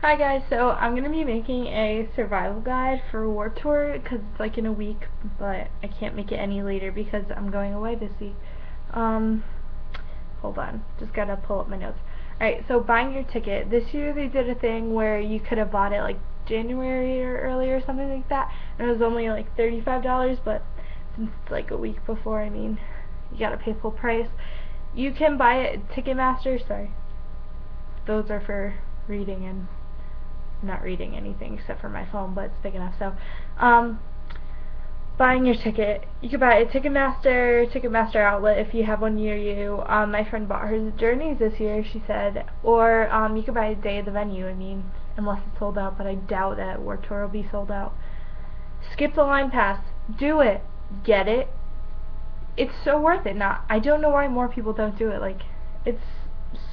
Hi guys, so I'm going to be making a survival guide for Warped Tour because it's like in a week, but I can't make it any later because I'm going away this week. Hold on, just gotta pull up my notes. Alright, so buying your ticket. This year they did a thing where you could have bought it like January or earlier or something like that, and it was only like $35, but since it's like a week before, I mean, you gotta pay full price. You can buy it at Ticketmaster, sorry. Those are for reading and not reading anything except for my phone, but it's big enough. So, buying your ticket, you can buy it at Ticketmaster outlet if you have one near you. My friend bought hers at Journeys this year, she said, or you can buy it day of the venue. I mean, unless it's sold out, but I doubt that Warped Tour will be sold out. Skip the line pass, do it, get it. It's so worth it. Not, I don't know why more people don't do it. Like, it's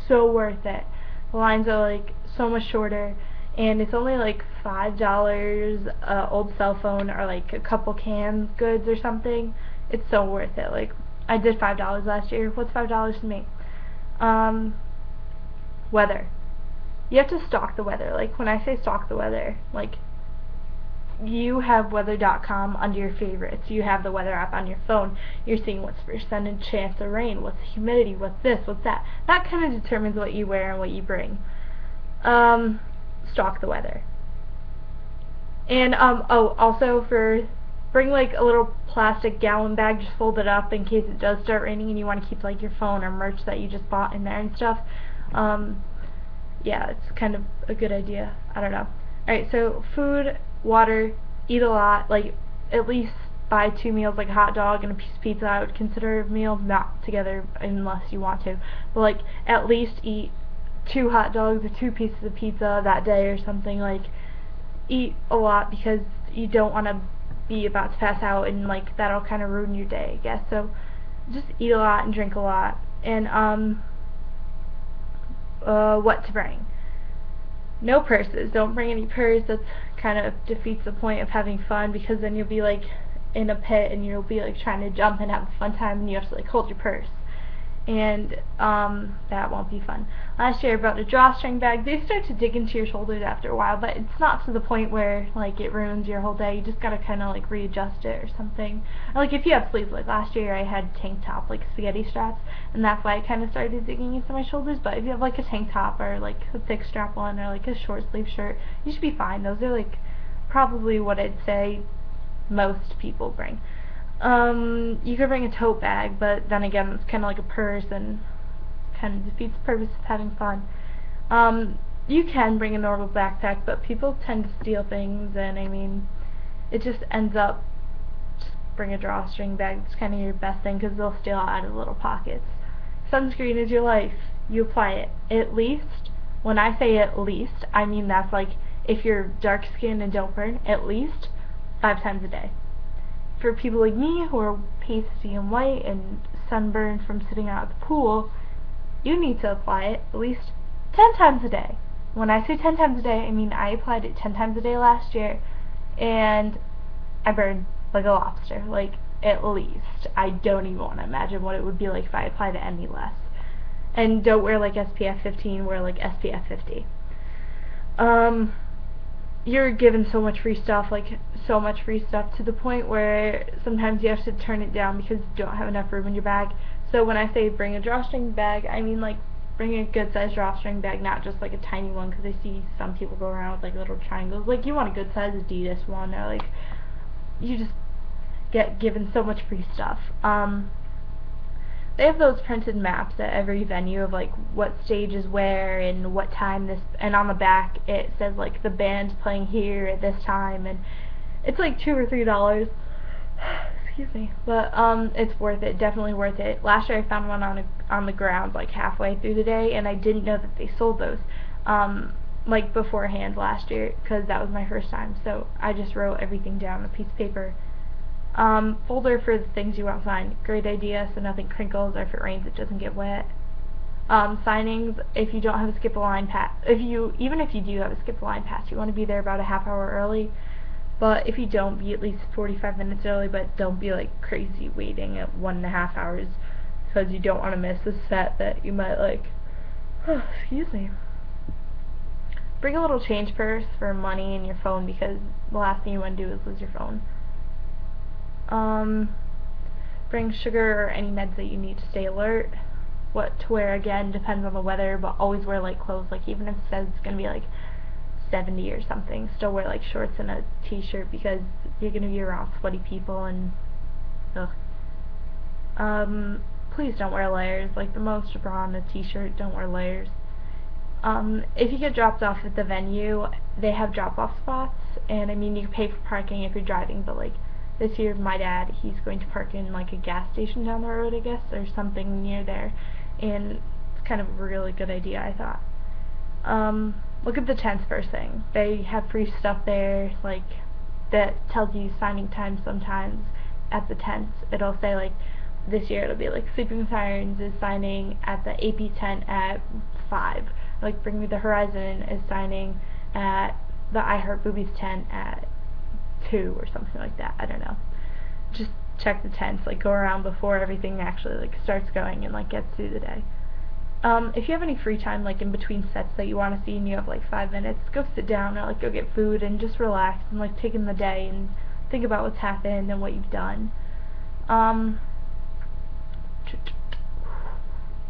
so worth it. The lines are like so much shorter, and it's only like $5 old cell phone or like a couple canned goods or something. It's so worth it. Like, I did $5 last year. What's $5 to me? Weather. You have to stalk the weather. Like, when I say stalk the weather, like, you have weather.com under your favorites. You have the weather app on your phone. You're seeing what's percentage chance of rain, what's humidity, what's this, what's that. That kind of determines what you wear and what you bring. Stalk the weather. And oh, also bring like a little plastic gallon bag, just fold it up in case it does start raining and you want to keep like your phone or merch that you just bought in there and stuff. Yeah, it's kind of a good idea. I don't know. Alright, so food, water, eat a lot, like at least buy 2 meals, like a hot dog and a piece of pizza. I would consider a meal, not together unless you want to, but like at least eat 2 hot dogs or 2 pieces of pizza that day or something. Like, eat a lot because you don't want to be about to pass out and like that'll kind of ruin your day, I guess. So just eat a lot and drink a lot. And what to bring. No purses. Don't bring any purse. That's kind of defeats the point of having fun, because then you'll be like in a pit and you'll be like trying to jump and have a fun time and you have to like hold your purse. And that won't be fun. Last year I brought a drawstring bag. They start to dig into your shoulders after a while, but it's not to the point where like it ruins your whole day. You just gotta kind of like readjust it or something. Or, like, if you have sleeves, like last year I had tank top, like spaghetti straps, and that's why I kind of started digging into my shoulders. But if you have like a tank top or like a thick strap one or like a short sleeve shirt, you should be fine. Those are like probably what I'd say most people bring. You could bring a tote bag, but then again, it's kind of like a purse and kind of defeats the purpose of having fun. You can bring a normal backpack, but people tend to steal things, and I mean, it just ends up, just bring a drawstring bag. It's kind of your best thing, because they'll steal out of little pockets. Sunscreen is your life. You apply it. At least, when I say at least, I mean that's like, if you're dark skinned and don't burn, at least 5 times a day. For people like me who are pasty and white and sunburned from sitting out at the pool, you need to apply it at least 10 times a day. When I say 10 times a day, I mean I applied it 10 times a day last year, and I burned like a lobster, like at least. I don't even want to imagine what it would be like if I applied it any less. And don't wear like SPF 15, wear like SPF 50. You're given so much free stuff, like so much free stuff, to the point where sometimes you have to turn it down because you don't have enough room in your bag. So when I say bring a drawstring bag, I mean like bring a good sized drawstring bag, not just like a tiny one, because I see some people go around with like little triangles. Like, you want a good sized Adidas one, or like, you just get given so much free stuff. They have those printed maps at every venue of like what stage is where and what time this, and on the back it says like the band's playing here at this time, and it's like $2 or $3. Excuse me. But it's worth it, definitely worth it. Last year I found one on the ground like halfway through the day, and I didn't know that they sold those like beforehand last year, because that was my first time. So I just wrote everything down on a piece of paper. Folder for the things you want signed. Great idea, so nothing crinkles, or if it rains it doesn't get wet. Signings, if you don't have a skip a line pass, even if you do have a skip a line pass, you want to be there about a half hour early. But if you don't, be at least 45 minutes early, but don't be like crazy waiting at 1.5 hours, because you don't want to miss a set that you might like. Excuse me. bring a little change purse for money and your phone, because the last thing you want to do is lose your phone. Bring sugar or any meds that you need to stay alert. What to wear, again, depends on the weather, but always wear light clothes. Like, even if it says it's going to be like 70 or something, still wear like shorts and a t-shirt, because you're going to be around sweaty people and ugh. Please don't wear layers. Like, the most bra and a t-shirt, don't wear layers. If you get dropped off at the venue, they have drop-off spots, and I mean, you pay for parking if you're driving, but like, this year my dad, he's going to park in like a gas station down the road, I guess, or something near there, and it's kind of a really good idea, I thought. Look at the tents first thing. They have free stuff there, like, that tells you signing time sometimes at the tents. It'll say, like, this year it'll be like Sleeping Sirens is signing at the AP tent at 5. Like, Bring Me the Horizon is signing at the I Heart Boobies tent at 2 or something like that. I don't know. Just check the tents, like, go around before everything actually like starts going and like gets through the day. If you have any free time, like in between sets that you want to see and you have like 5 minutes, go sit down or like go get food and just relax and like take in the day and think about what's happened and what you've done.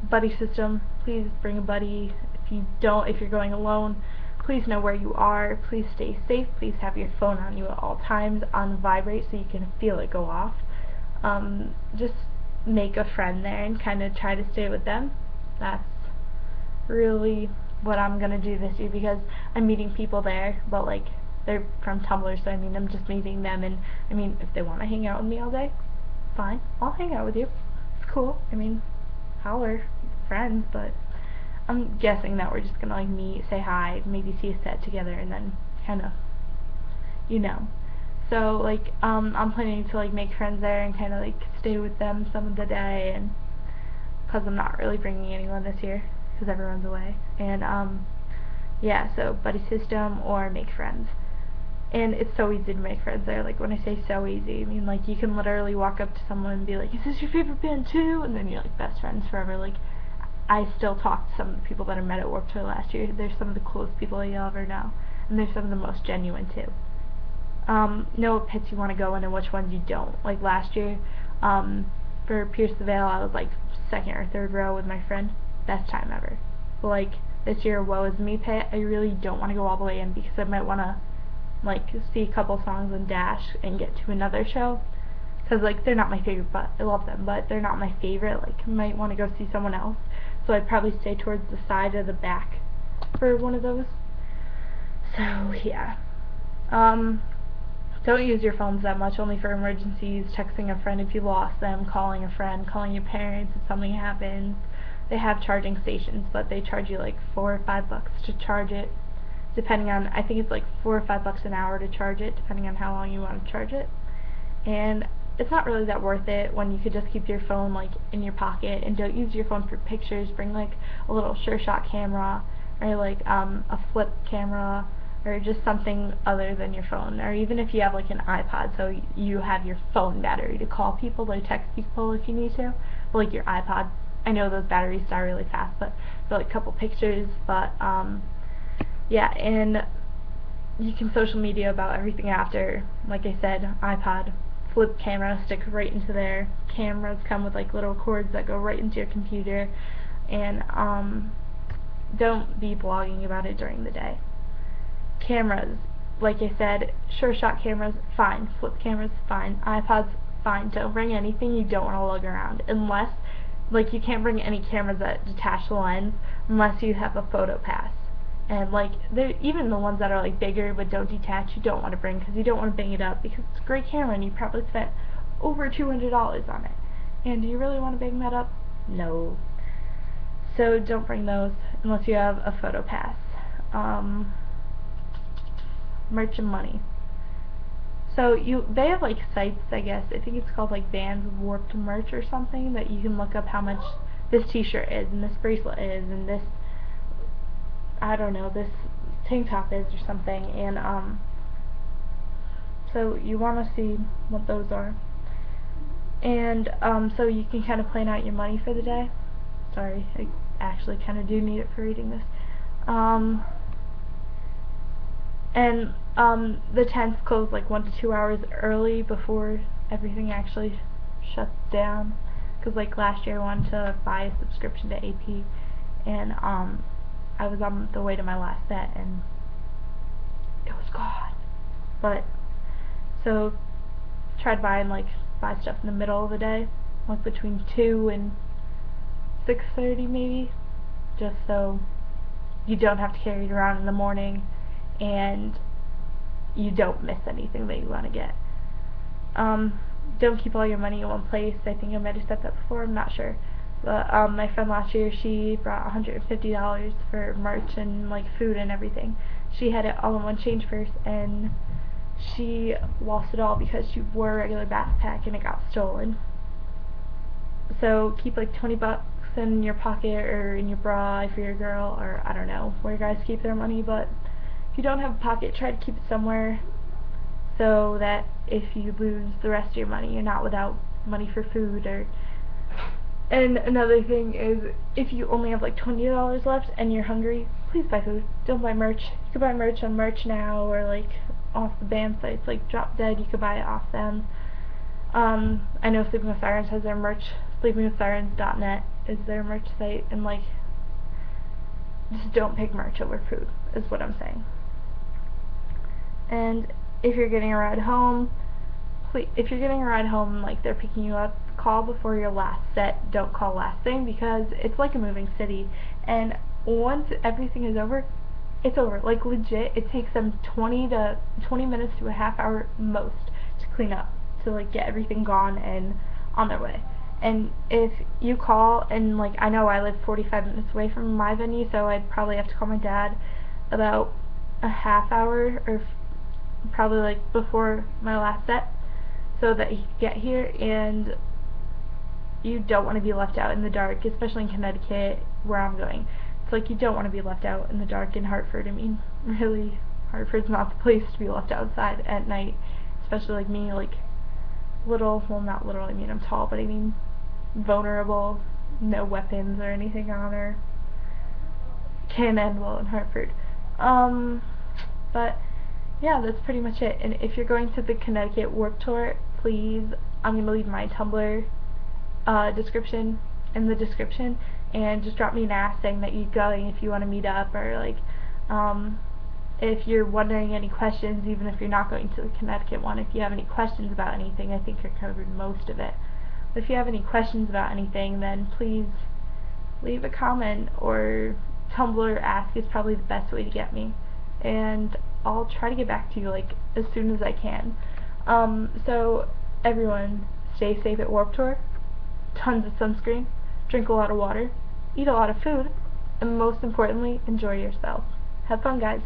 Buddy system, please bring a buddy. If you're going alone, please know where you are, please stay safe, please have your phone on you at all times on vibrate so you can feel it go off. Just make a friend there and kind of try to stay with them. That's really what I'm gonna do this year, because I'm meeting people there, but like, they're from Tumblr, so I mean, I'm just meeting them, and I mean, if they want to hang out with me all day, fine, I'll hang out with you. It's cool. I mean, holler, friends, but I'm guessing that we're just gonna like meet, say hi, maybe see a set together, and then kind of, you know. So like, I'm planning to like make friends there and kind of like stay with them some of the day, and because I'm not really bringing anyone this year because everyone's away. And yeah, so buddy system or make friends. And it's so easy to make friends there. Like, when I say so easy, I mean like you can literally walk up to someone and be like, is this your favorite band too? And then you're like best friends forever. Like, I still talk to some of the people that I met at Warped Tour last year. They're some of the coolest people you'll ever know, and they're some of the most genuine too. Know what pits you want to go in and which ones you don't. Like last year, for Pierce the Veil, I was like second or third row with my friend. Best time ever. But like, this year, Woe Is Me pit, I really don't want to go all the way in, because I might want to like see a couple songs and dash and get to another show, because like, they're not my favorite, but I love them, but they're not my favorite. Like, I might want to go see someone else, so I'd probably stay towards the side or the back for one of those. So yeah, don't use your phones that much, only for emergencies, texting a friend if you lost them, calling a friend, calling your parents if something happens. They have charging stations, but they charge you like $4 or $5 to charge it, depending on, I think it's like $4 or $5 an hour to charge it, depending on how long you want to charge it. And it's not really that worth it when you could just keep your phone like in your pocket, and don't use your phone for pictures. Bring like a little SureShot camera, or like a flip camera, or just something other than your phone. Or even if you have like an iPod, so you have your phone battery to call people or text people if you need to. But like your iPod, I know those batteries die really fast, but for like a couple pictures. But yeah, and you can social media about everything after. Like I said, iPod, flip camera, stick right into there. Cameras come with like little cords that go right into your computer. And don't be blogging about it during the day. Cameras, like I said, SureShot cameras, fine. Flip cameras, fine. iPods, fine. Don't bring anything you don't want to lug around, unless, like, you can't bring any cameras that detach the lens unless you have a photo pass. And like, even the ones that are like bigger but don't detach, you don't want to bring, because you don't want to bang it up, because it's a great camera and you probably spent over $200 on it. And do you really want to bang that up? No. So don't bring those unless you have a photo pass. Merch and money. So they have like sites, I guess, I think it's called like Vans Warped Merch or something, that you can look up how much this t-shirt is, and this bracelet is, and this, I don't know, this tank top is or something. And so you want to see what those are. And so you can kind of plan out your money for the day. Sorry, I actually kind of do need it for reading this. And the tents close like 1 to 2 hours early before everything actually shuts down. Cause like last year I wanted to buy a subscription to AP, and I was on the way to my last set and it was gone. But so tried buying like buy stuff in the middle of the day, like between 2 and 6:30 maybe, just so you don't have to carry it around in the morning and you don't miss anything that you want to get. Don't keep all your money in one place. I think I might have said that before, I'm not sure. But my friend last year, she brought $150 for merch and like food and everything. She had it all in one change purse, and she lost it all because she wore a regular backpack and it got stolen. So keep like 20 bucks in your pocket or in your bra if you're a girl, or I don't know where guys keep their money, but if you don't have a pocket, try to keep it somewhere so that if you lose the rest of your money, you're not without money for food. Or and another thing is, if you only have like $20 left and you're hungry, please buy food. Don't buy merch. You can buy merch on Merch Now or like off the band sites like Drop Dead. You could buy it off them. I know Sleeping with Sirens has their merch. SleepingWithSirens.net is their merch site, and like, just don't pick merch over food, is what I'm saying. And if you're getting a ride home, if you're getting a ride home and like they're picking you up, call before your last set. Don't call last thing, because it's like a moving city, and once everything is over, it's over. Like legit, it takes them 20 minutes to a half hour most to clean up, to like get everything gone and on their way. And if you call, and like, I know I live 45 minutes away from my venue, so I'd probably have to call my dad about a half hour, or probably like before my last set, so that he could get here. And you don't want to be left out in the dark, especially in Connecticut where I'm going. It's like, you don't want to be left out in the dark in Hartford. I mean, really, Hartford's not the place to be left outside at night, especially like me, like little, well, not little, I mean I'm tall, but I mean vulnerable, no weapons or anything on her. Can't end well in Hartford. But yeah, that's pretty much it. And if you're going to the Connecticut Warped Tour, please, I'm going to leave my Tumblr description in the description, and just drop me an ask saying that you're going if you want to meet up, or like, if you're wondering any questions, even if you're not going to the Connecticut one, if you have any questions about anything, I think I covered most of it. But if you have any questions about anything, then please leave a comment, or Tumblr ask is probably the best way to get me, and I'll try to get back to you like as soon as I can. So everyone, stay safe at Warped Tour, tons of sunscreen, drink a lot of water, eat a lot of food, and most importantly, enjoy yourself. Have fun, guys.